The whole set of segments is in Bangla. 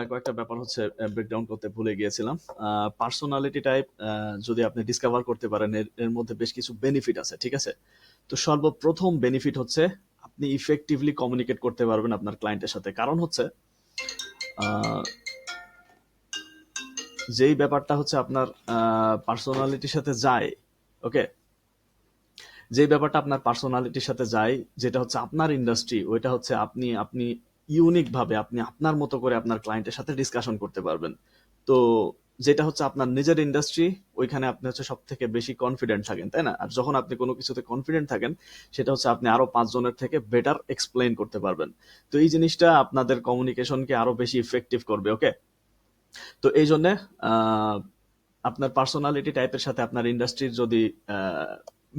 কয়েকটা ব্যাপার হচ্ছে ব্রেকডাউন করতে ভুলে গিয়েছিলাম। পার্সোনালিটি টাইপ যদি আপনি ডিসকভার করতে পারেন, এর মধ্যে বেশ কিছু বেনিফিট আছে, ঠিক আছে? তো সর্বপ্রথম বেনিফিট হচ্ছে আপনি ইফেক্টিভলি কমিউনিকেট করতে পারবেন আপনার ক্লায়েন্টের সাথে। কারণ হচ্ছে আহ, যেই ব্যাপারটা হচ্ছে আপনার পার্সোনালিটির সাথে যায়, ওকে, যে ব্যাপারটা আপনার পার্সোনালিটির সাথে যায়, যেটা হচ্ছে আপনার ইন্ডাস্ট্রি, ওইটা হচ্ছে আপনি আপনি ইউনিক ভাবে আপনি আপনার মতো করে আপনার ক্লায়েন্টের সাথে ডিসকাশন করতে পারবেন। তো যেটা হচ্ছে আপনার নিজের ইন্ডাস্ট্রি, ওইখানে আপনি হচ্ছে সব থেকে বেশি কনফিডেন্ট থাকেন, তাই না? আর যখন আপনি কোনো কিছুতে কনফিডেন্ট থাকেন, সেটা হচ্ছে আপনি আরো 5 জনের থেকে বেটার এক্সপ্লেইন করতে পারবেন। তো এই জিনিসটা আপনাদের কমিউনিকেশনকে আরো বেশি ইফেক্টিভ করবে, ওকে? তো এই জন্য আপনার পার্সোনালিটি টাইপের সাথে আপনার ইন্ডাস্ট্রির যদি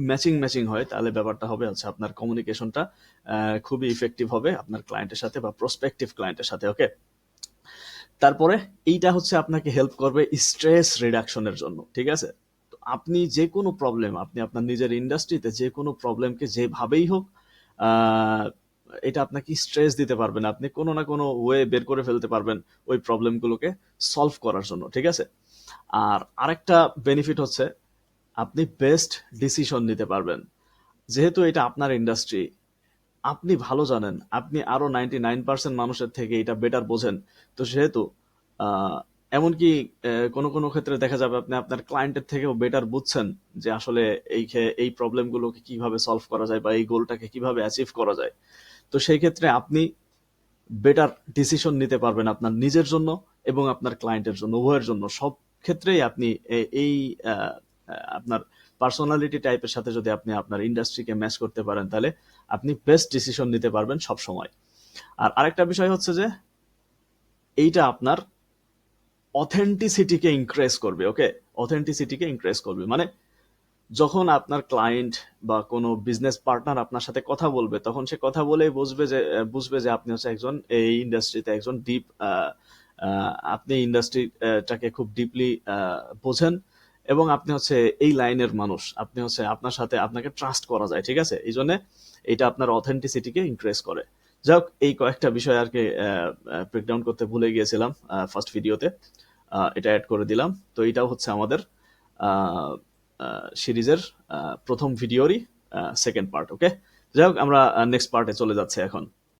ম্যাচিং ম্যাচিং হয়, তাহলে ব্যাপারটা হবে হচ্ছে আপনার কমিউনিকেশনটা খুবই ইফেক্টিভ হবে আপনার ক্লায়েন্টের সাথে বা প্রসপেক্টিভ ক্লায়েন্টের সাথে, ওকে? তারপরে এইটা হচ্ছে আপনাকে হেল্প করবে স্ট্রেস রিডাকশনের জন্য, ঠিক আছে? তো আপনি যে কোনো প্রবলেম, আপনি আপনার নিজের ইন্ডাস্ট্রিতে যে কোনো প্রবলেমকে যেভাবেই হোক, আহ, এটা আপনাকে স্ট্রেস দিতে পারবে না, আপনি কোনো না কোনো ওয়ে বের করে ফেলতে পারবেন ওই প্রবলেমগুলোকে সলভ করার জন্য, ঠিক আছে? আর আরেকটা বেনিফিট হচ্ছে আপনি বেস্ট ডিসিশন নিতে পারবেন। যেহেতু এটা আপনার ইন্ডাস্ট্রি, আপনি ভালো জানেন, আপনি আরো 99% মানুষের থেকে এটা বেটার বোঝেন। তো সেহেতু আহ, এমনকি কোনো কোনো ক্ষেত্রে দেখা যাবে আপনি আপনার ক্লায়েন্টের থেকেও বেটার বুঝছেন যে আসলে এই প্রবলেমগুলোকে কিভাবে সলভ করা যায় বা এই গোলটাকে কিভাবে অ্যাচিভ করা যায়। তো সেই ক্ষেত্রে আপনি বেটার ডিসিশন নিতে পারবেন আপনার নিজের জন্য এবং আপনার ক্লায়েন্টের জন্য, উভয়ের জন্য। সব ক্ষেত্রেই আপনি এই আপনার পার্সোনালিটি টাইপের সাথে যদি আপনি আপনার ইন্ডাস্ট্রিকে ম্যাচ করতে পারেন, তাহলে আপনি বেস্ট ডিসিশন নিতে পারবেন সব সময়। আর আরেকটা বিষয় হচ্ছে যে এইটা আপনার অথেন্টিসিটিকে ইনক্রিজ করবে, ওকে? অথেন্টিসিটিকে ইনক্রিজ করবে মানে যখন আপনার ক্লায়েন্ট বা কোনো বিজনেস পার্টনার আপনার সাথে কথা বলবে, তখন সে কথা বলেই বুঝবে যে আপনি হচ্ছে একজন এই ইন্ডাস্ট্রিতে একজন ডিপ, আপনি ইন্ডাস্ট্রিটাকে খুব ডিপলি বোঝেন এবং আপনি হচ্ছে এই লাইনের মানুষ, আপনি হচ্ছে আপনার সাথে আপনাকে ট্রাস্ট করা যায়, ঠিক আছে? এই জন্য এটা আপনার অথেন্টিসিটিকে ইনক্রিজ করে। যাই হোক, এই কয়েকটা বিষয় আর কি ব্রেকডাউন করতে ভুলে গিয়েছিলাম ফার্স্ট ভিডিওতে, এটা অ্যাড করে দিলাম। তো এটাও হচ্ছে আমাদের সিরিজের প্রথম ভিডিওরই সেকেন্ড পার্ট, ওকে? যাই হোক, আমরা নেক্সট পার্টে চলে যাচ্ছি এখন।